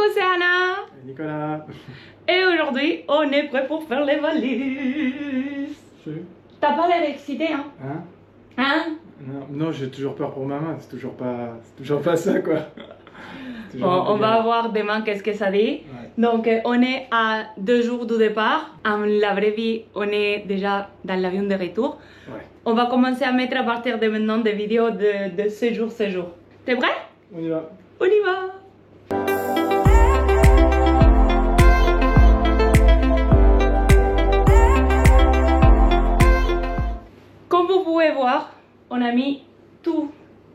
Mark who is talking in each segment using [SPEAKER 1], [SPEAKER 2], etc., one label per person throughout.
[SPEAKER 1] Coucou, c'est Anna.
[SPEAKER 2] Et Nicolas.
[SPEAKER 1] Et aujourd'hui, on est prêt pour faire les valises. T'as pas l'air excité, hein? Hein?
[SPEAKER 2] Non, j'ai toujours peur pour ma main, c'est toujours pas ça, quoi.
[SPEAKER 1] Bon, on va voir demain qu'est-ce que ça dit.
[SPEAKER 2] Ouais.
[SPEAKER 1] Donc, on est à 2 jours du départ. En la vraie vie, on est déjà dans l'avion de retour.
[SPEAKER 2] Ouais.
[SPEAKER 1] On va commencer à mettre à partir de maintenant des vidéos de séjour. T'es prêt?
[SPEAKER 2] On y va.
[SPEAKER 1] On y va! Comme vous pouvez voir, on a mis tout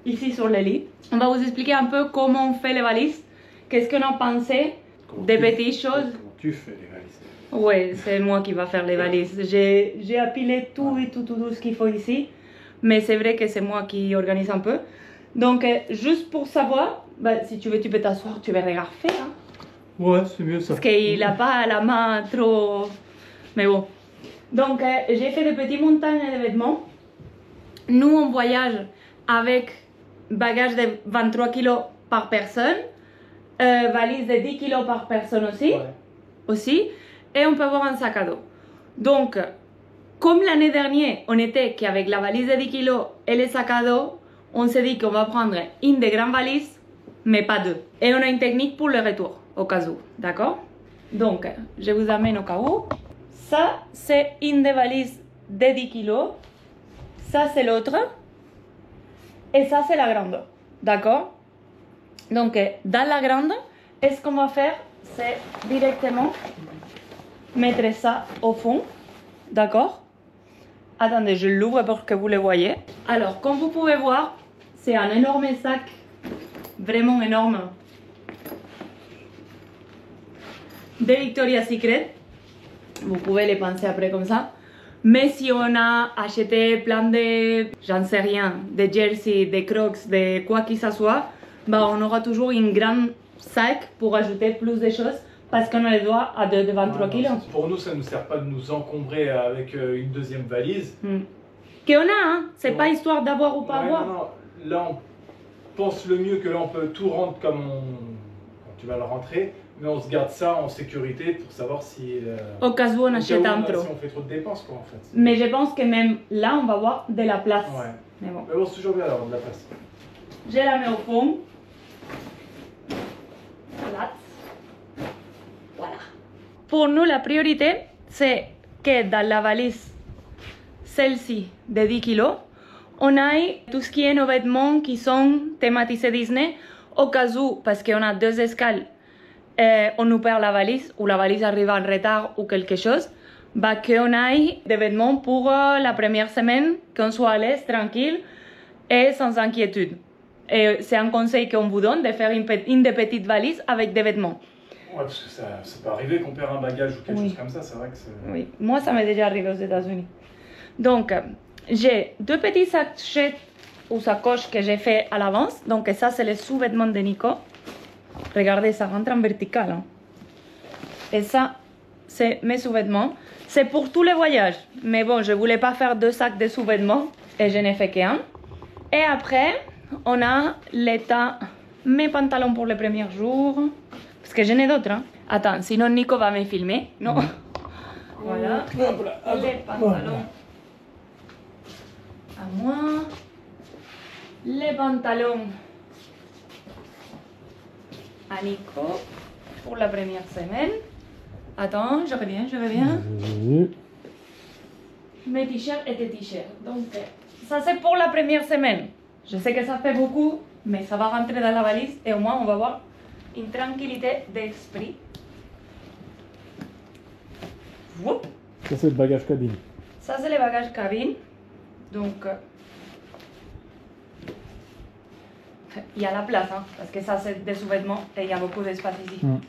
[SPEAKER 1] ici sur le lit. On va vous expliquer un peu comment on fait les valises, qu'est-ce qu'on a pensé, des petites choses.
[SPEAKER 2] Comment tu fais les valises?
[SPEAKER 1] Oui, c'est moi qui va faire les valises. J'ai appilé tout et tout ce qu'il faut ici, mais c'est vrai que c'est moi qui organise un peu. Donc, juste pour savoir, bah, si tu veux, tu peux t'asseoir, tu vas regarder faire. Hein?
[SPEAKER 2] Ouais, c'est mieux ça.
[SPEAKER 1] Parce qu'il n'a pas la main trop... Mais bon. Donc, j'ai fait des petites montagnes de vêtements. Nous, on voyage avec bagage de 23 kg par personne, valise de 10 kg par personne aussi, et on peut avoir un sac à dos. Donc, comme l'année dernière, on était qu'avec la valise de 10 kg et le sac à dos, on s'est dit qu'on va prendre une des grandes valises, mais pas deux. Et on a une technique pour le retour, au cas où, d'accord? Donc, je vous amène au cas où. Ça, c'est une des valises de 10 kg. Ça, c'est l'autre. Et ça, c'est la grande. D'accord? Donc, dans la grande, ce qu'on va faire, c'est directement mettre ça au fond. D'accord? Attendez, je l'ouvre pour que vous le voyez. Alors, comme vous pouvez voir, c'est un énorme sac. Vraiment énorme. De Victoria's Secret. Vous pouvez les penser après comme ça. Mais si on a acheté plein de, j'en sais rien, de jerseys, de crocs, de quoi que ce soit, bah on aura toujours une grande sac pour ajouter plus de choses parce qu'on a les doigts à de 23 kg.
[SPEAKER 2] Pour nous, ça ne nous sert pas de nous encombrer avec une deuxième valise.
[SPEAKER 1] Qu'on a, hein, c'est pas histoire d'avoir ou pas avoir.
[SPEAKER 2] Non, là, on pense le mieux que là, on peut tout rendre comme quand tu vas le rentrer. Mais on se garde ça en sécurité pour savoir si...
[SPEAKER 1] au cas où on achète un trop.
[SPEAKER 2] Si on fait trop de dépenses, quoi, en fait.
[SPEAKER 1] Mais je pense que même là, on va avoir de la place.
[SPEAKER 2] Ouais.
[SPEAKER 1] Mais bon.
[SPEAKER 2] Mais bon, c'est toujours bien d'avoir de la place.
[SPEAKER 1] Je la mets au fond. Voilà. Pour nous, la priorité, c'est que dans la valise, celle-ci, de 10 kg, on ait tout ce qui est nos vêtements qui sont thématisés Disney, au cas où, parce qu'on a 2 escales, on nous perd la valise ou la valise arrive en retard ou quelque chose, bah qu'on ait des vêtements pour la première semaine, qu'on soit à l'aise, tranquille et sans inquiétude. Et c'est un conseil qu'on vous donne de faire une des petites valises avec des vêtements.
[SPEAKER 2] Ouais, parce que ça peut arriver qu'on perd un bagage ou quelque chose comme ça, c'est vrai que c'est...
[SPEAKER 1] Oui, moi ça m'est déjà arrivé aux États-Unis. Donc, j'ai 2 petits sachets ou sacoches que j'ai fait à l'avance. Donc ça, c'est les sous-vêtements de Nico. Regardez, ça rentre en vertical. Hein. Et ça, c'est mes sous-vêtements. C'est pour tous les voyages. Mais bon, je voulais pas faire 2 sacs de sous-vêtements. Et je n'ai fait qu'un. Et après, on a l'état, mes pantalons pour les premiers jours. Parce que j'en ai d'autres. Hein. Attends, sinon Nico va me filmer. Non. Voilà. Les pantalons à moi. Les pantalons à Nico pour la première semaine. Attends, je reviens. Mes t-shirts et tes t-shirts. Donc, ça c'est pour la première semaine. Je sais que ça fait beaucoup, mais ça va rentrer dans la valise et au moins on va avoir une tranquillité d'esprit.
[SPEAKER 2] Ça, c'est le bagage cabine.
[SPEAKER 1] Ça c'est le bagage cabine. Donc, il y a la place, hein, parce que ça c'est des sous-vêtements et il y a beaucoup d'espace ici. Donc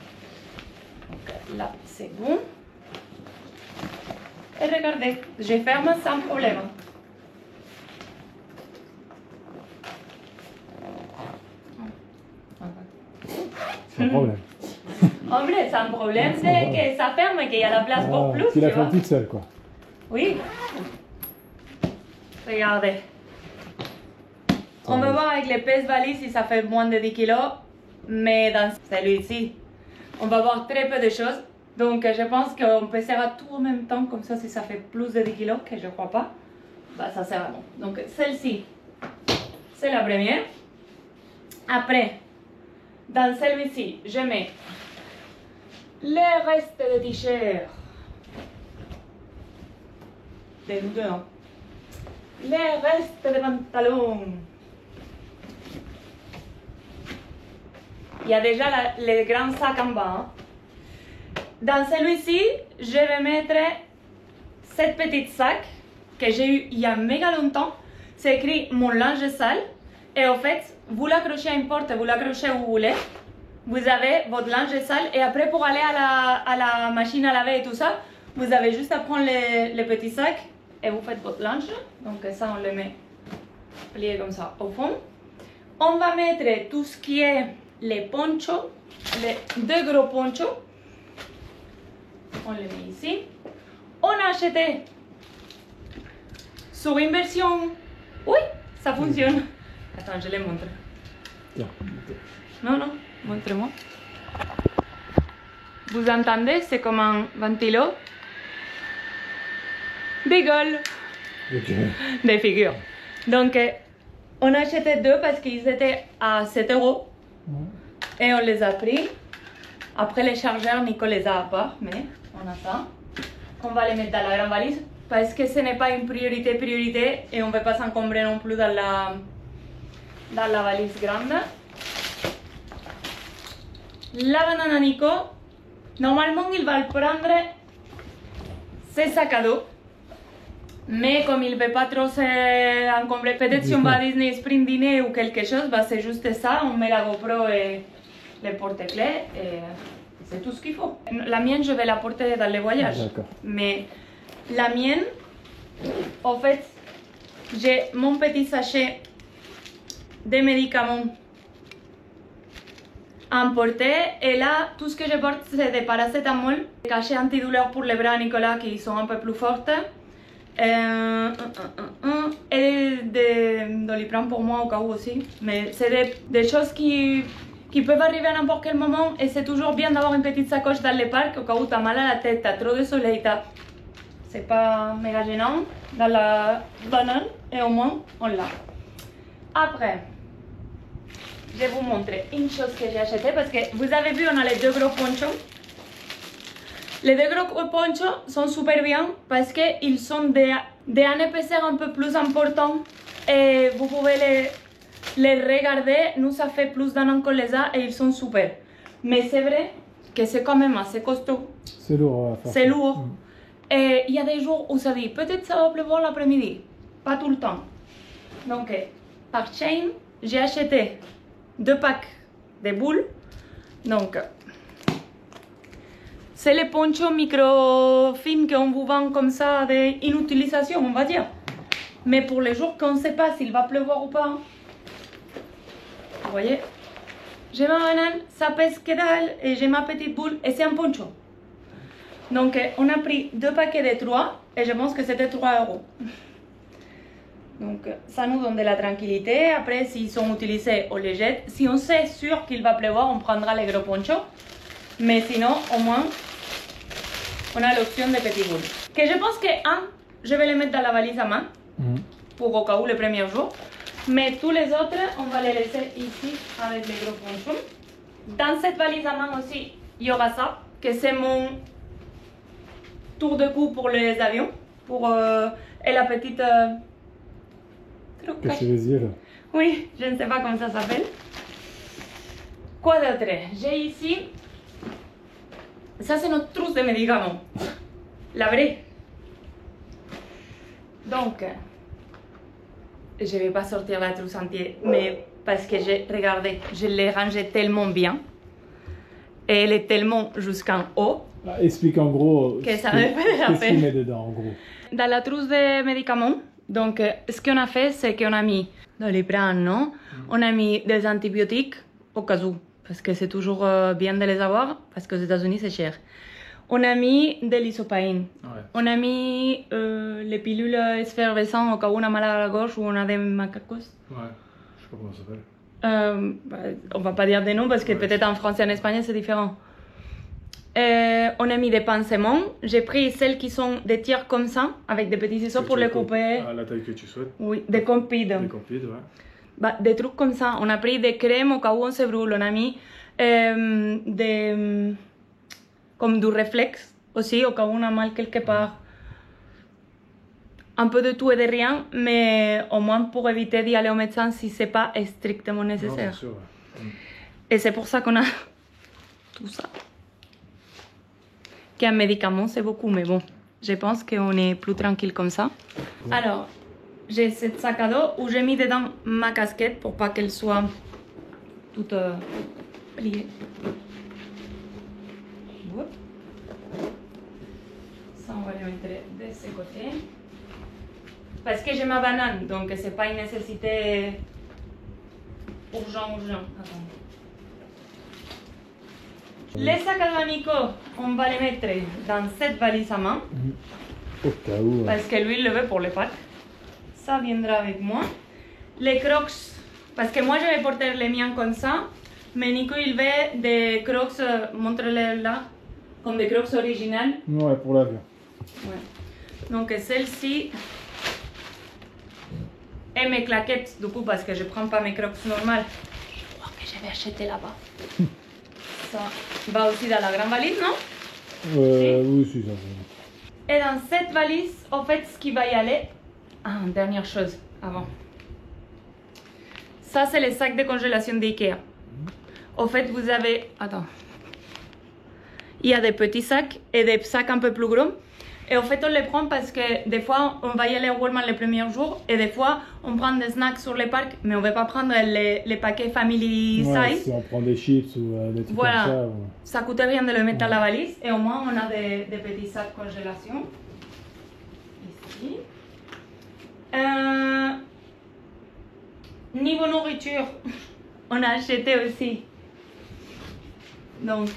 [SPEAKER 1] là, c'est bon. Et regardez, je ferme sans problème.
[SPEAKER 2] Sans problème.
[SPEAKER 1] Hombre, sans problème, c'est que ça ferme et qu'il y a la place pour plus.
[SPEAKER 2] Tu l'as fait toute seule, quoi.
[SPEAKER 1] Oui. Regardez. On va voir avec les pèse-valises si ça fait moins de 10 kg. Mais dans celui-ci, on va voir très peu de choses. Donc je pense qu'on pèsera tout en même temps, comme ça si ça fait plus de 10 kilos, que je ne crois pas, bah, ça sera bon. Donc celle-ci, c'est la première. Après, dans celui-ci, je mets le reste de t-shirt. Des deux, hein. Le reste de pantalons. Il y a déjà les grands sacs en bas. Hein. Dans celui-ci, je vais mettre cette petite sac que j'ai eu il y a méga longtemps. C'est écrit mon linge sale. Et en fait, vous l'accrochez à une porte, vous l'accrochez où vous voulez. Vous avez votre linge sale. Et après, pour aller à la machine à laver et tout ça, vous avez juste à prendre les petits sacs et vous faites votre linge. Donc ça, on le met plié comme ça au fond. On va mettre tout ce qui est les ponchos, les deux gros ponchos. On les met ici. On a acheté sur une version. Oui, ça fonctionne. Attends, je les montre. Non, non, montre-moi. Vous entendez, c'est comme un ventilo. Des gueules.
[SPEAKER 3] Ok.
[SPEAKER 1] Des figures. Donc, on a acheté deux parce qu'ils étaient à 7 €. Et on les a pris. Après les chargeurs, Nico les a à part, mais on a ça. On va les mettre dans la grande valise parce que ce n'est pas une priorité et on ne veut pas s'encombrer non plus dans la valise grande. La banane à Nico, normalement il va le prendre ses sacs à dos. Mais comme il ne veut pas trop s'encombrer, peut-être si on va à Disney Spring Dîner ou quelque chose, bah c'est juste ça, on met la GoPro et les porte-clés et c'est tout ce qu'il faut. La mienne, je vais la porter dans les voyages. Mais la mienne, en fait, j'ai mon petit sachet de médicaments emporté et là, tout ce que je porte, c'est des paracétamol, des cachets antidouleurs pour les bras à Nicolas qui sont un peu plus fortes. Et des Doliprane pour moi au cas où aussi. Mais c'est des choses qui peuvent arriver à n'importe quel moment et c'est toujours bien d'avoir une petite sacoche dans les parcs au cas où t'as mal à la tête, t'as trop de soleil, c'est pas méga gênant dans la banane et au moins on l'a. Après, je vais vous montrer une chose que j'ai achetée parce que vous avez vu, on a les deux gros ponchos. Les deux gros ponchos sont super bien parce qu'ils sont d'un épaisseur un peu plus important et vous pouvez les regarder. Nous, ça fait plus d'un an qu'on les a et ils sont super. Mais c'est vrai que c'est quand même assez costaud.
[SPEAKER 3] C'est lourd.
[SPEAKER 1] C'est lourd. Et il y a des jours où ça dit peut-être ça va pleuvoir l'après-midi. Pas tout le temps. Donc, par chain, j'ai acheté 2 packs de boules. Donc, c'est les ponchos micro-fines qu'on vous vend comme ça d'inutilisation, on va dire. Mais pour les jours qu'on ne sait pas s'il va pleuvoir ou pas. Vous voyez, j'ai ma banane, ça pèse que dalle et j'ai ma petite boule et c'est un poncho. Donc on a pris 2 paquets de 3 et je pense que c'était 3 €. Donc ça nous donne de la tranquillité. Après, s'ils sont utilisés, on les jette. Si on sait sûr qu'il va pleuvoir, on prendra les gros ponchos. Mais sinon, au moins, on a l'option des petits boules. Que je pense que je vais les mettre dans la valise à main. Pour au cas où le premier jour. Mais tous les autres, on va les laisser ici avec les gros ponchos. Dans cette valise à main aussi, il y aura ça, que c'est mon tour de cou pour les avions. Et la petite...
[SPEAKER 3] Cacher les yeux là.
[SPEAKER 1] Oui, je ne sais pas comment ça s'appelle. Quoi d'autre? J'ai ici... Ça, c'est notre trousse de médicaments. La vraie. Donc... Je ne vais pas sortir la trousse entière, mais parce que j'ai regardé, je l'ai rangée tellement bien. Et elle est tellement jusqu'en haut.
[SPEAKER 3] Explique en gros
[SPEAKER 1] que ça me fait la
[SPEAKER 3] qu'est-ce
[SPEAKER 1] peine.
[SPEAKER 3] qu'il met dedans en gros.
[SPEAKER 1] Dans la trousse de médicaments, donc ce qu'on a fait, c'est qu'on a mis Doliprane, non? On a mis des antibiotiques au cas où, parce que c'est toujours bien de les avoir, parce qu'aux États-Unis c'est cher. On a mis de l'isopaïne.
[SPEAKER 2] Ouais.
[SPEAKER 1] On a mis les pilules effervescentes au cas où on a mal à la gorge ou on a des macacos.
[SPEAKER 2] Ouais, je sais pas comment ça s'appelle.
[SPEAKER 1] On va pas dire des noms parce que peut-être en français et en espagnol c'est différent. On a mis des pansements. J'ai pris celles qui sont des tirs comme ça, avec des petits ciseaux pour les couper.
[SPEAKER 2] À la taille que tu souhaites.
[SPEAKER 1] Oui, des compides.
[SPEAKER 2] Des compides, ouais.
[SPEAKER 1] Bah, des trucs comme ça. On a pris des crèmes au cas où on se brûle. On a mis comme du réflexe aussi, au cas où on a mal quelque part. Un peu de tout et de rien, mais au moins pour éviter d'y aller au médecin si c'est pas strictement nécessaire.
[SPEAKER 2] Non, sûr, ouais.
[SPEAKER 1] Et c'est pour ça qu'on a tout ça. Qu'un médicament, c'est beaucoup, mais bon, je pense qu'on est plus tranquille comme ça. Alors, j'ai ce sac à dos où j'ai mis dedans ma casquette pour pas qu'elle soit toute pliée. Ça, on va le mettre de ce côté. Parce que j'ai ma banane, donc c'est pas une nécessité urgent. Attends. Les sacs à dos à Nico, on va les mettre dans cette valise à main.
[SPEAKER 3] Au cas où.
[SPEAKER 1] Parce que lui, il le veut pour les Pâques. Ça viendra avec moi. Les crocs, parce que moi, je vais porter les miens comme ça. Mais Nico, il veut des crocs, montre-les là, comme des crocs originales.
[SPEAKER 3] Ouais, pour l'avion.
[SPEAKER 1] Ouais. Donc celle-ci et mes claquettes, du coup, parce que je prends pas mes crocs normales. Je crois que je vais acheter là-bas. Ça va aussi dans la grande valise, non?
[SPEAKER 3] Oui, si, ça va.
[SPEAKER 1] Et dans cette valise, en fait, ce qui va y aller... Ah, dernière chose, avant. Ça, c'est les sacs de congélation d'Ikea. En fait, vous avez... Attends. Il y a des petits sacs et des sacs un peu plus gros. Et en fait, on les prend parce que des fois, on va y aller au Walmart les premiers jours. Et des fois, on prend des snacks sur les parcs, mais on ne va pas prendre les paquets family
[SPEAKER 3] Ouais,
[SPEAKER 1] size.
[SPEAKER 3] si on prend des chips ou des trucs
[SPEAKER 1] Voilà.
[SPEAKER 3] comme ça. Ouais.
[SPEAKER 1] Ça coûte rien de le mettre dans la valise. Et au moins, on a des petits sacs congélation. Ici. Niveau nourriture, on a acheté aussi. Donc,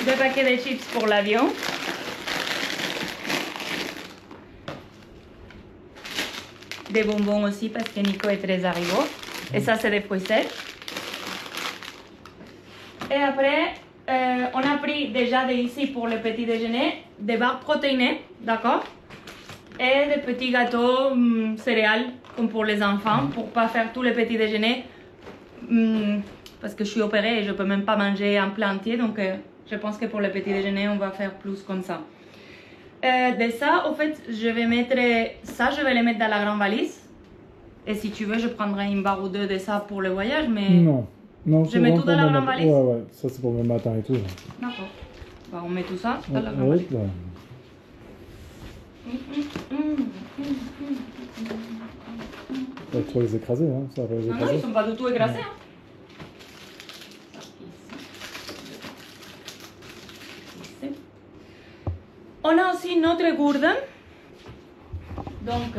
[SPEAKER 1] deux paquets de chips pour l'avion. Des bonbons aussi parce que Nico est très haribo. Et ça, c'est des fruits secs. Et après, on a pris déjà ici pour le petit déjeuner des barres protéinées, d'accord? Et des petits gâteaux céréales comme pour les enfants pour pas faire tous les petits déjeuners parce que je suis opérée et je peux même pas manger un plat entier, donc je pense que pour le petit déjeuner on va faire plus comme ça. De ça, en fait, je vais mettre ça, je vais les mettre dans la grande valise. Et si tu veux, je prendrai une barre ou deux de ça pour le voyage, mais...
[SPEAKER 3] Non,
[SPEAKER 1] je mets tout dans la grande valise.
[SPEAKER 3] Ouais, ça c'est pour le matin et tout.
[SPEAKER 1] D'accord. Bah, on met tout ça dans la grande valise.
[SPEAKER 3] Pas trop les écraser, hein. Ça va les
[SPEAKER 1] Non,
[SPEAKER 3] écraser.
[SPEAKER 1] ils sont pas du tout écrasés. Hein. On a aussi notre gourde. Donc,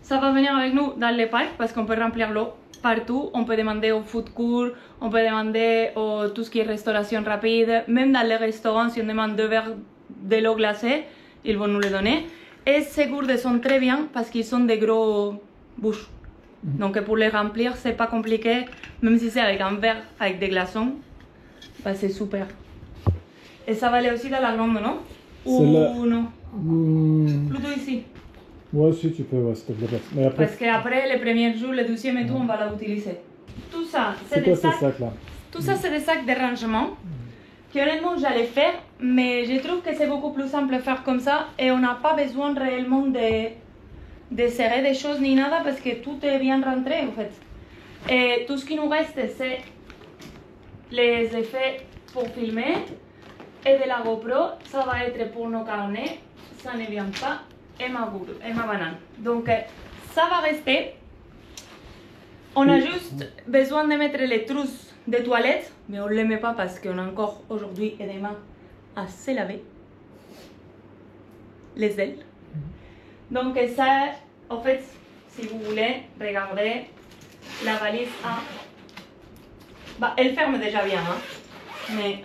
[SPEAKER 1] ça va venir avec nous dans les parcs parce qu'on peut remplir l'eau partout. On peut demander au food court, on peut demander au tout ce qui est restauration rapide. Même dans les restaurants, si on demande 2 verres de l'eau glacée, ils vont nous le donner. Et ces gourdes sont très bien parce qu'ils sont des gros bouches. Donc pour les remplir, c'est pas compliqué. Même si c'est avec un verre, avec des glaçons, bah, c'est super. Et ça va aller aussi dans la grande, non? Ou non? Plutôt ici.
[SPEAKER 3] Ouais, si tu peux, ouais, s'il te plaît. Mais après,
[SPEAKER 1] Parce qu'après, les premiers jours, le deuxième et tout, on va l'utiliser. Tout ça, c'est des
[SPEAKER 3] quoi ces
[SPEAKER 1] sacs.
[SPEAKER 3] sacs-là?
[SPEAKER 1] Tout ça, c'est des sacs de rangement. Que honnêtement, j'allais faire, mais je trouve que c'est beaucoup plus simple de faire comme ça. Et on n'a pas besoin réellement de serrer des choses ni nada parce que tout est bien rentré en fait. Et tout ce qui nous reste, c'est les effets pour filmer. Et de la GoPro, ça va être pour nos carnets, ça ne vient pas, et ma banane. Donc ça va rester. On a juste besoin de mettre les trousses de toilette, mais on ne les met pas parce qu'on a encore aujourd'hui et demain à se laver les ailes. Donc ça, en fait, si vous voulez, regardez la valise A. Bah, elle ferme déjà bien, hein, mais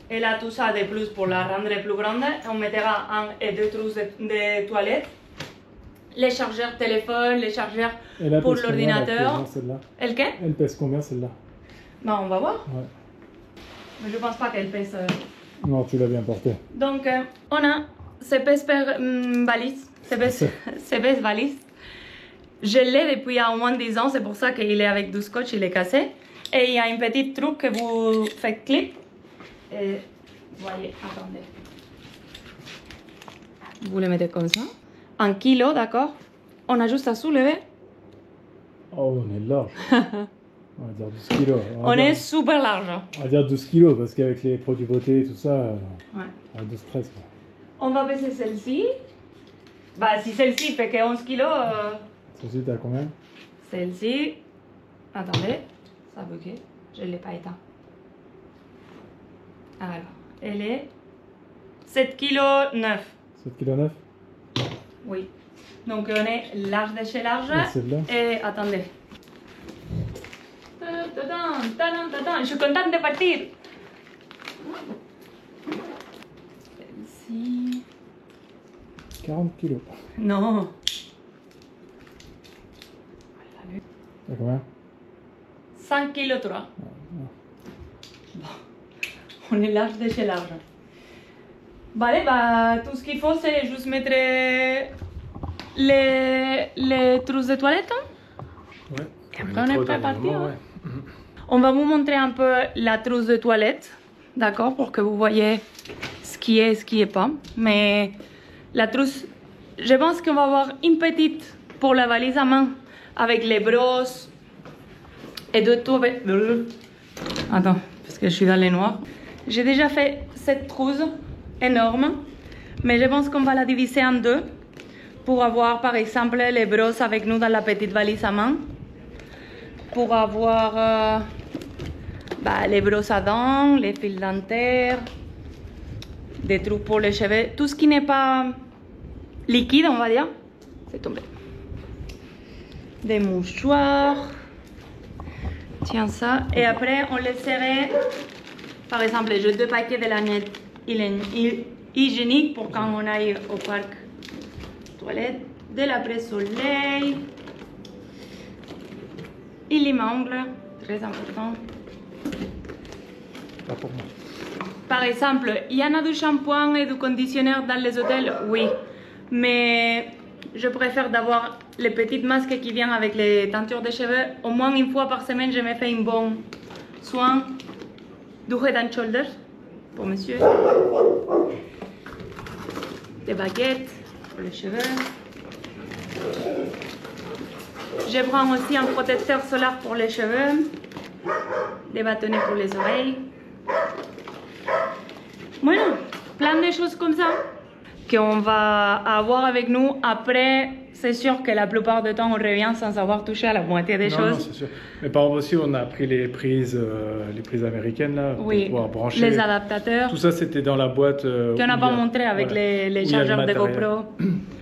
[SPEAKER 1] elle a tout ça de plus pour la rendre plus grande. On mettra 1 et 2 trousses de toilette, les chargeurs téléphone, les chargeurs pour l'ordinateur.
[SPEAKER 3] Celle-là.
[SPEAKER 1] Elle qué?
[SPEAKER 3] Elle pèse combien celle-là?
[SPEAKER 1] Bah, on va voir.
[SPEAKER 3] Ouais.
[SPEAKER 1] Mais je pense pas qu'elle pèse.
[SPEAKER 3] Non, tu l'as bien porté.
[SPEAKER 1] Donc, on a valise. CBS valise. Je l'ai depuis au moins 10 ans, c'est pour ça qu'il est avec du scotch, il est cassé. Et il y a un petit truc que vous faites clip. Et voyez, attendez. Vous le mettez comme ça. 1 kilo, d'accord? On a juste à soulever.
[SPEAKER 3] Oh, on est large. On va dire 12 kilos.
[SPEAKER 1] On est super large.
[SPEAKER 3] On va dire 12 kilos parce qu'avec les produits beauté et tout ça,
[SPEAKER 1] Ouais.
[SPEAKER 3] on a 12-13.
[SPEAKER 1] On va baisser celle-ci. Bah, si celle-ci fait que 11 kilos.
[SPEAKER 3] Celle-ci, t'as combien?
[SPEAKER 1] Celle-ci. Attendez, ça a bugué. Je ne l'ai pas éteint. Alors, elle est 7 kg 9.
[SPEAKER 3] 7 kg 9?
[SPEAKER 1] Oui. Donc, on est large de chez large.
[SPEAKER 3] Et celle-là?
[SPEAKER 1] Et attendez. Je suis contente de partir. Celle-ci.
[SPEAKER 3] 40 kilos.
[SPEAKER 1] Non.
[SPEAKER 3] T'as combien?
[SPEAKER 1] 5 kg 3. Bon. On est large de chez large. Vale, bah, tout ce qu'il faut, c'est juste mettre les trousses de toilette.
[SPEAKER 2] Ouais.
[SPEAKER 1] Et après, on est prêt à partir.
[SPEAKER 2] Ouais.
[SPEAKER 1] On va vous montrer un peu la trousse de toilette, d'accord, pour que vous voyez ce qui est et ce qui n'est pas. Mais la trousse, je pense qu'on va avoir une petite pour la valise à main, avec les brosses et de tout. Attends, parce que je suis dans les noirs. J'ai déjà fait cette trousse énorme, mais je pense qu'on va la diviser en deux pour avoir par exemple les brosses avec nous dans la petite valise à main, pour avoir les brosses à dents, les fils dentaires, des trucs pour les cheveux, tout ce qui n'est pas liquide, on va dire, c'est tombé. Des mouchoirs, tiens ça, et après on laisserait par exemple les 2 paquets de lanières hygiéniques pour quand on aille au parc toilette, de l'après-soleil, et les ongles, très important.
[SPEAKER 3] Pas pour moi.
[SPEAKER 1] Par exemple, il y en a du shampoing et du conditionnaire dans les hôtels, oui, mais je préfère d'avoir les petites masques qui viennent avec les teintures de cheveux. Au moins une fois par semaine, je me fais un bon soin du Head and Shoulders pour monsieur. Des baguettes pour les cheveux. Je prends aussi un protecteur solaire pour les cheveux. Des bâtonnets pour les oreilles. Voilà, plein de choses comme ça qu'on va avoir avec nous. Après, c'est sûr que la plupart du temps, on revient sans avoir touché à la moitié des
[SPEAKER 2] Non,
[SPEAKER 1] choses.
[SPEAKER 2] non, c'est sûr. Mais par exemple aussi, on a pris les prises américaines là, pour
[SPEAKER 1] Oui,
[SPEAKER 2] pouvoir brancher.
[SPEAKER 1] les adaptateurs.
[SPEAKER 2] Tout ça, c'était dans la boîte.
[SPEAKER 1] Qu'on n'a pas montré avec
[SPEAKER 2] voilà,
[SPEAKER 1] les
[SPEAKER 2] où il y a le
[SPEAKER 1] chargeurs de
[SPEAKER 2] matériel.
[SPEAKER 1] GoPro.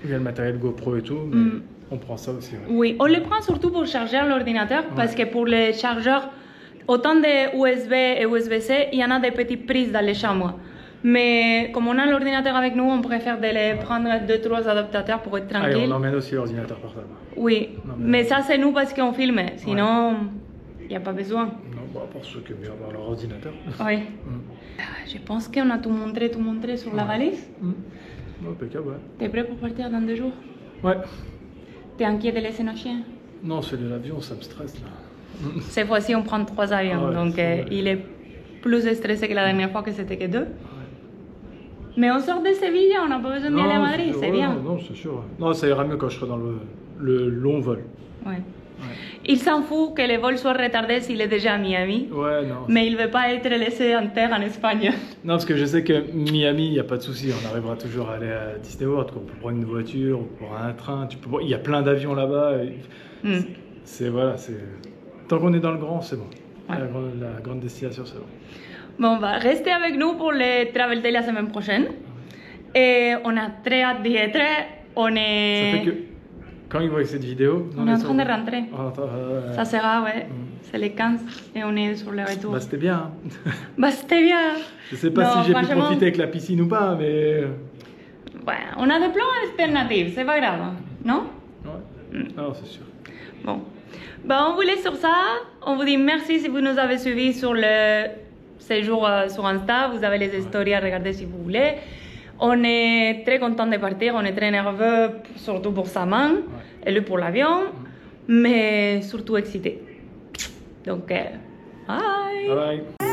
[SPEAKER 2] Il y a le matériel GoPro et tout, mais on prend ça aussi. Ouais.
[SPEAKER 1] Oui, on les prend surtout pour charger l'ordinateur parce que pour les chargeurs, autant de USB et USB-C, il y en a des petites prises dans les chambres. Mais comme on a l'ordinateur avec nous, on préfère de les prendre 2-3 adaptateurs pour être
[SPEAKER 2] Ah, et
[SPEAKER 1] tranquille.
[SPEAKER 2] on emmène aussi l'ordinateur portable.
[SPEAKER 1] Oui,
[SPEAKER 2] Non,
[SPEAKER 1] mais ça c'est nous parce qu'on filme, sinon il n'y a pas besoin.
[SPEAKER 2] Non, bah, pour ceux qui aiment bien avoir leur ordinateur.
[SPEAKER 1] Oui. Je pense qu'on a tout montré sur la valise.
[SPEAKER 2] Impeccable, ouais.
[SPEAKER 1] T'es prêt pour partir dans 2 jours?
[SPEAKER 2] Ouais.
[SPEAKER 1] T'es inquiet de laisser nos chiens?
[SPEAKER 2] Non, c'est de l'avion, ça me stresse là.
[SPEAKER 1] Cette fois-ci, on prend 3 avions,
[SPEAKER 2] Ouais,
[SPEAKER 1] donc
[SPEAKER 2] c'est vrai.
[SPEAKER 1] il est plus stressé que la dernière fois que c'était que 2. Mais on sort de Séville, on n'a pas besoin d'y aller à Madrid, c'est bien.
[SPEAKER 2] Non, c'est sûr. Ouais. Non, ça ira mieux quand je serai dans le long vol.
[SPEAKER 1] Ouais. Il s'en fout que le vol soit retardé s'il est déjà à Miami,
[SPEAKER 2] Ouais, non.
[SPEAKER 1] mais il ne veut pas être laissé en terre en Espagne.
[SPEAKER 2] Non, parce que je sais que Miami, il n'y a pas de souci. On arrivera toujours à aller à Disney World. On peut prendre une voiture, on peut prendre un train. Il y a plein d'avions là-bas. C'est voilà, c'est. Tant qu'on est dans le grand, c'est bon.
[SPEAKER 1] Ouais.
[SPEAKER 2] La grande destination, c'est bon.
[SPEAKER 1] Bon, va rester avec nous pour le Travel Day la semaine prochaine. Et on a très hâte d'y être. On est...
[SPEAKER 2] Ça fait que quand ils voient cette vidéo,
[SPEAKER 1] On est en train de rentrer. Ça
[SPEAKER 2] Ça
[SPEAKER 1] sera, ouais. C'est les 15 et on est sur le retour.
[SPEAKER 2] Bah, c'était bien. Hein.
[SPEAKER 1] Bah, c'était bien.
[SPEAKER 2] Je sais pas
[SPEAKER 1] Non,
[SPEAKER 2] si j'ai pu
[SPEAKER 1] franchement-
[SPEAKER 2] profiter avec la piscine ou pas, mais.
[SPEAKER 1] Ouais, on a des plans alternatifs, c'est pas grave, non?
[SPEAKER 2] Ouais. Non, c'est sûr.
[SPEAKER 1] Bon. Ben, on vous laisse sur ça. On vous dit merci si vous nous avez suivis sur le ces jours sur Insta, vous avez les stories à regarder si vous voulez. On est très content de partir, on est très nerveux, surtout pour sa main, et lui pour l'avion, mais surtout excité. Donc, bye!
[SPEAKER 2] Bye bye.